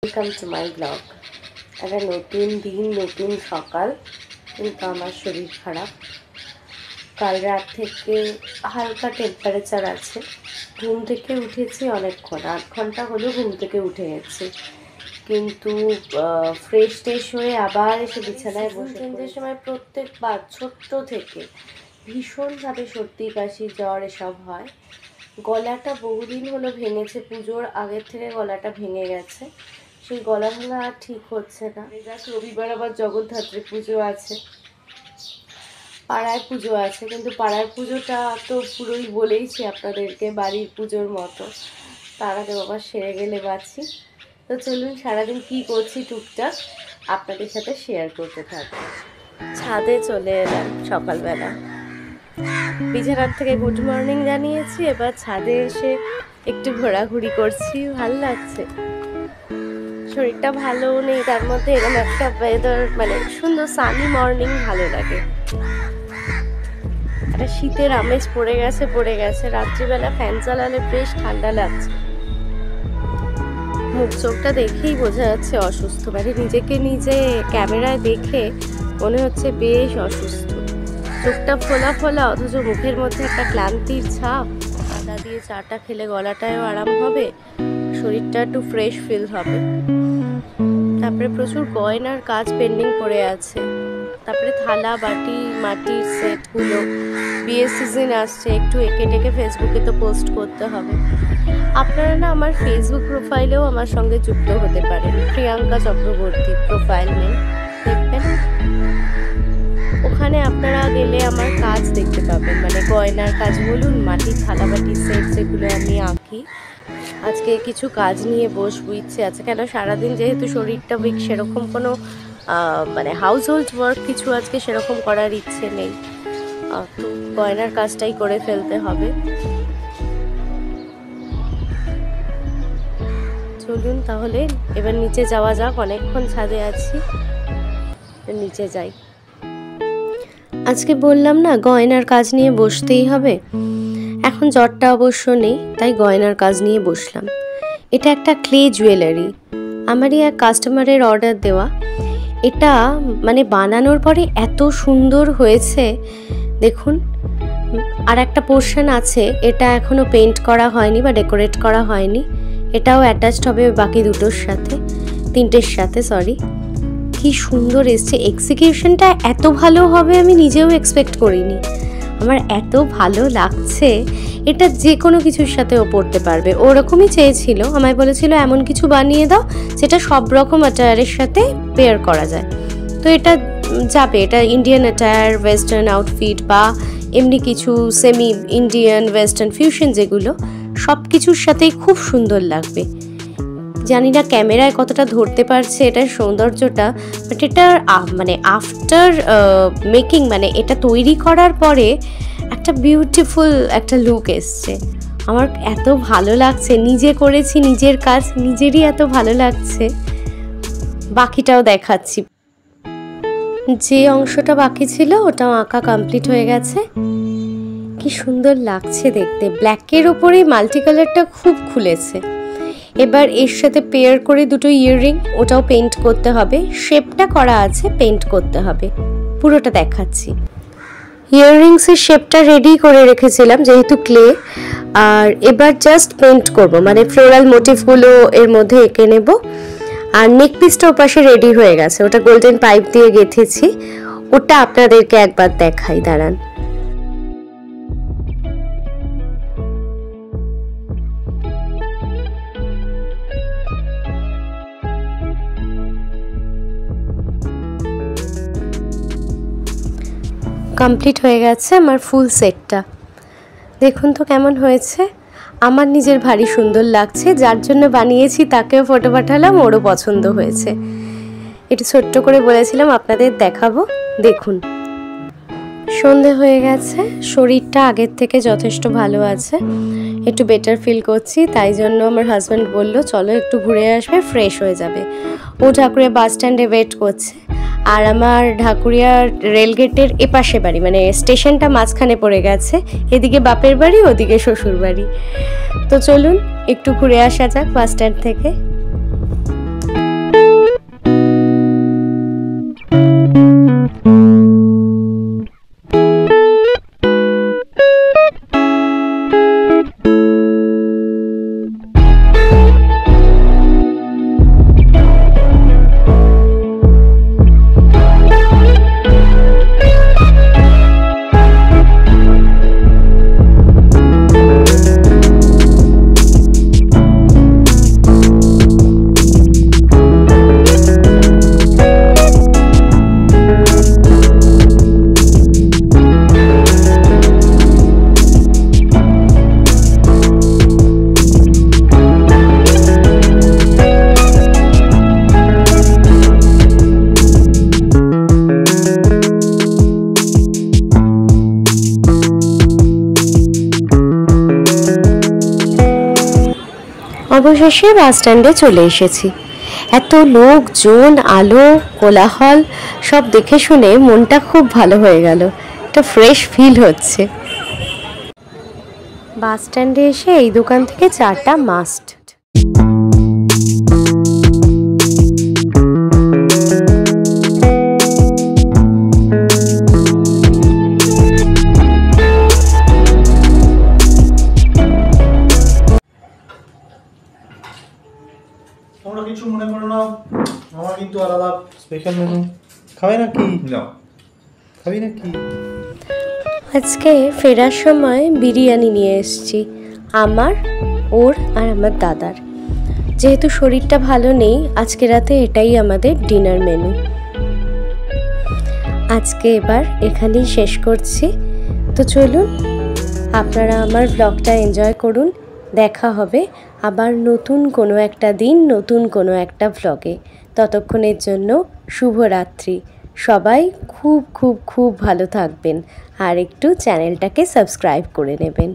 Welcome to my blog. একটা নতুন দিন, নতুন সকাল, কিন্তু আমার শরীর খারাপ। কাল রাত থেকে হালকা টেম্পারেচার আছে। ঘুম থেকে উঠেছি অনেকক্ষণ, 8 ঘন্টা হলো ঘুম থেকে উঠে গেছি, কিন্তু ফ্রেশ ট্রেশ হয়ে আবার এসে বিছানায় বসে চেঞ্জের সময় প্রত্যেকবার ছোট্ট থেকে ভীষণভাবে সর্দি কাশি জ্বর এসব হয়। গলাটা বহুদিন হলো ভেঙেছে, পুজোর আগের থেকে গলাটা ভেঙে গেছে। সেই গলা ভাঙা আর ঠিক হচ্ছে না। রবিবার আবার জগদ্ধাত্রী পুজো আছে, পাড়ায় পুজো আছে, কিন্তু পাড়ার পুজোটা তো পুরোই বলেইছি আপনাদেরকে বাড়ির পুজোর মতো। তার আগে বাবা সেরে গেলে বাঁচি। তো চলুন সারাদিন কী করছি টুকটাক আপনাদের সাথে শেয়ার করতে থাকবো। ছাদে চলে এলাম সকালবেলা, বিছানার থেকে গুড মর্নিং জানিয়েছি, এবার ছাদে এসে একটু ঘোরাঘুরি করছি। ভালো লাগছে, শরীরটা ভালো নেই, তার মধ্যে এরকম একটা ওয়েদার, মানে সুন্দর সানি মর্নিং ভালো লাগে। একটা শীতের আমেজ পড়ে গেছে। রাত্রিবেলা ফ্যান চালালে বেশ ঠান্ডা লাগছে। মুখ চোখটা দেখেই বোঝা যাচ্ছে অসুস্থ, মানে নিজেকে নিজে ক্যামেরায় দেখে মনে হচ্ছে বেশ অসুস্থ। চোখটা ফোলা ফোলা, অথচ মুখের মধ্যে একটা ক্লান্তির ছাপ। আদা দিয়ে চাটা খেলে গলাটাও আরাম হবে, শরীরটা একটু ফ্রেশ ফিল হবে। তারপরে প্রচুর গয়নার কাজ পেন্ডিং পড়ে আছে। তারপরে থালা বাটি মাটির সেটগুলো, বিয়ের সিজন আসছে, একটু এঁকে টেকে ফেসবুকে তো পোস্ট করতে হবে। আপনারা না আমার ফেসবুক প্রোফাইলেও আমার সঙ্গে যুক্ত হতে পারেন, প্রিয়াঙ্কা চক্রবর্তী প্রোফাইল নেই, দেখবেন। ওখানে আপনারা গেলে আমার কাজ দেখতে পাবেন, মানে গয়নার কাজ বলুন, মাটির থালা বাটির সেট যেগুলো আমি আঁকি। আজকে কিছু কাজ নিয়ে বসবো, ইচ্ছে আছে। কেন, সারাদিন যেহেতু শরীরটা উইক, সেরকম কোনো মানে হাউস হোল্ড ওয়ার্ক কিছু আজকে সেরকম করার ইচ্ছে নেই, তো গয়নার কাজটাই করে ফেলতে হবে। চলুন তাহলে এবার নিচে যাওয়া যাক, অনেকক্ষণ ছাদে আছি, নিচে যাই। আজকে বললাম না গয়নার কাজ নিয়ে বসতেই হবে। এখন জ্বরটা অবশ্য নেই, তাই গয়নার কাজ নিয়ে বসলাম। এটা একটা ক্লে জুয়েলারি, আমারই এক কাস্টমারের অর্ডার দেওয়া। এটা মানে বানানোর পরে এত সুন্দর হয়েছে দেখুন। আর একটা পোর্শন আছে, এটা এখনও পেইন্ট করা হয়নি বা ডেকোরেট করা হয়নি, এটাও অ্যাটাচড হবে বাকি দুটোর সাথে, তিনটের সাথে, সরি। কি সুন্দর এসছে, এক্সিকিউশনটা এত ভালো হবে আমি নিজেও এক্সপেক্ট করিনি। আমার এত ভালো লাগছে। এটা যে কোনো কিছুর সাথেও পরতে পারবে, ওরকমই চেয়েছিল, আমায় বলেছিল এমন কিছু বানিয়ে দাও যেটা সব রকম অ্যাটায়ারের সাথে পেয়ার করা যায়। তো এটা যাবে, এটা ইন্ডিয়ান অ্যাটায়ার, ওয়েস্টার্ন আউটফিট বা এমনি কিছু সেমি ইন্ডিয়ান ওয়েস্টার্ন ফিউশন, যেগুলো সব কিছুর সাথেই খুব সুন্দর লাগবে। জানি না ক্যামেরায় কতটা ধরতে পারছে এটার সৌন্দর্যটা, বাট এটার মানে আফটার মেকিং, মানে এটা তৈরি করার পরে একটা বিউটিফুল একটা লুক এসছে। আমার এত ভালো লাগছে, নিজে করেছি, নিজের কাজ নিজেরই এত ভালো লাগছে। বাকিটাও দেখাচ্ছি, যে অংশটা বাকি ছিল ওটাও আঁকা কমপ্লিট হয়ে গেছে। কি সুন্দর লাগছে দেখতে, ব্ল্যাকের ওপরে মাল্টি কালারটা খুব খুলেছে। এবার এর সাথে পেয়ার করে দুটো ইয়াররিং, ওটাও পেইন্ট করতে হবে, শেপটা করা আছে, পেইন্ট করতে হবে। পুরোটা দেখাচ্ছি। ইয়াররিংসের শেপটা রেডি করে রেখেছিলাম যেহেতু ক্লে, আর এবার জাস্ট পেইন্ট করব, মানে ফ্লোরাল মোটিভগুলো এর মধ্যে এঁকে নেব। আর নেক পিসটা ওপাশে রেডি হয়ে গেছে, ওটা গোল্ডেন পাইপ দিয়ে গেঁথেছি, ওটা আপনাদেরকে একবার দেখাই, দাঁড়ান। কমপ্লিট হয়ে গেছে আমার ফুল সেটটা, দেখুন তো কেমন হয়েছে। আমার নিজের ভারী সুন্দর লাগছে, যার জন্য বানিয়েছি তাকেও ফটো পাঠালাম, ওরও পছন্দ হয়েছে। একটু ছোট্ট করে বলেছিলাম আপনাদের দেখাবো, দেখুন। সন্ধে হয়ে গেছে, শরীরটা আগের থেকে যথেষ্ট ভালো আছে, একটু বেটার ফিল করছি, তাই জন্য আমার হাজব্যান্ড বলল চলো একটু ঘুরে আসবে, ফ্রেশ হয়ে যাবে। ও ঢাকুরিয়া বাস স্ট্যান্ডে ওয়েট করছে, আর আমার ঢাকুরিয়া রেলগেটের এপাশে বাড়ি, মানে স্টেশনটা মাঝখানে পড়ে গেছে, এদিকে বাপের বাড়ি, ওদিকে শ্বশুর বাড়ি। তো চলুন একটু ঘুরে আসা যাক বাস স্ট্যান্ড থেকে। অবশেষে বাস স্ট্যান্ডে চলে এসেছি। এত লোকজন, আলো, কোলাহল সব দেখে শুনে মনটা খুব ভালো হয়ে গেল, একটা ফ্রেশ ফিল হচ্ছে। বাস স্ট্যান্ডে এসে এই দোকান থেকে চাটা মাস্ট। তোমরা কিছু মনে করো না, আমার কিন্তু আলাদা স্পেশাল মেনু। খাবে নাকি? না খাবি নাকি? আজকে ফেরার সময় বিরিয়ানি নিয়ে এসেছি, আমার, ওর আর আমার দাদার। যেহেতু শরীরটা ভালো নেই, আজকে রাতে এটাই আমাদের ডিনার মেনু। আজকে এবার এখানেই শেষ করছি। তো চলুন, আপনারা আমার ব্লগটা এনজয় করুন। দেখা হবে আবার নতুন কোনো একটা দিন, নতুন কোনো একটা ব্লগে। ততক্ষণের জন্য শুভরাত্রি। সবাই খুব খুব খুব ভালো থাকবেন আর একটু চ্যানেলটাকে সাবস্ক্রাইব করে নেবেন।